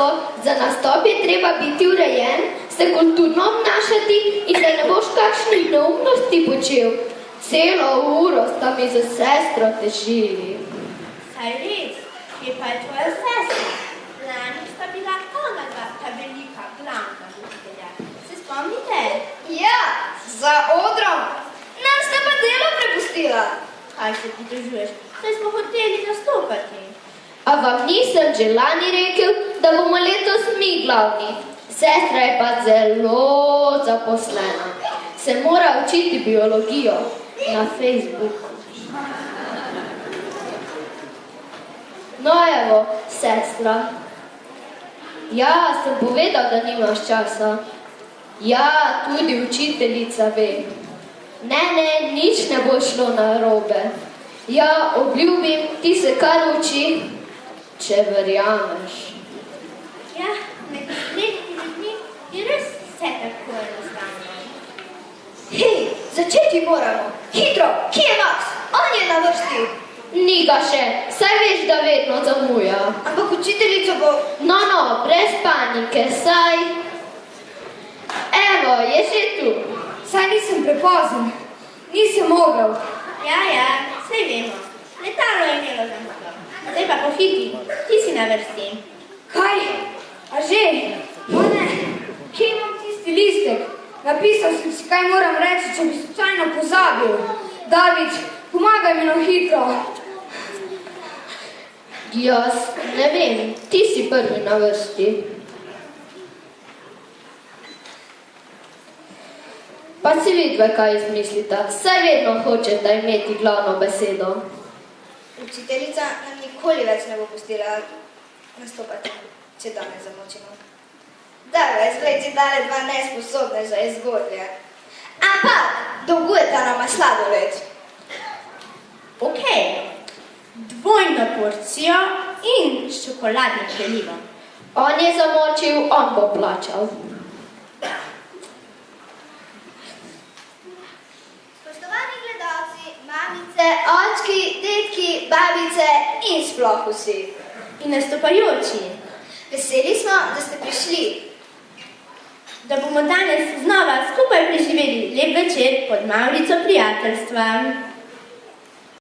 Jasno, za nastop je treba biti urejen, se kulturno obnašati in da ne boš kakšnih neumnosti počel. Celo uro sta mi za sestro težili. Saj res, je pa je tvoja sestra. Lani sta bila onadva ta velika glavna učitelja. Se spomnite? Ja, za odrom. Nam sta pa delo prepustila. Kaj se pritožuješ? Saj smo hoteli nastopati. A vam nisem že lani rekel, da bomo letos mi glavni? Sestra je pa zelo zaposlena. Se mora učiti biologijo na Facebooku. No evo, sestra. Ja, sem povedal, da nimaš časa. Ja, tudi učiteljica ve. Ne, nič ne bo šlo narobe. Ja, obljubim, ti se kar uči, če verjameš. Ja, med naslednjimi ljudmi je res vse tako enostavno. Hej, začeti moramo. Hitro, kje je Max? On je na vrsti. Ni ga še, saj veš, da vedno zamuja. Ampak učiteljica bo... No, brez panike, saj... Evo, je že tu. Saj nisem prepozen. Nisem mogel. Ja, saj vemo. Letalo je imelo zamudo. Zdaj pa pohiti, ti si na vrsti. Kaj? A že? O ne, kje imam tisti listek? Napisal sem si, kaj moram reči, če bi slučajno pozabil. David, pomagaj mi na hitro. Jaz ne vem, ti si prvi na vrsti. Pa si vidve, kaj izmislita. Saj vedno hočeta imeti glavno besedo. Učiteljica nam nikoli več ne bo pustila nastopati, če danes zamočimo. Daj, izvleči dale dva nesposobneža iz zgodbe. Ampak, dolgujeta nama sladoled. Ok, dvojno porcijo in s čokoladnim prelivom. On je zamočil, on bo plačal. Spoštovani gledalci, mamice, očki, dedki, babice in sploh vsi. In nastopajoči, Veseli smo, da ste prišli. da bomo danes znova skupaj preživeli lep večer pod mavrico prijateljstva.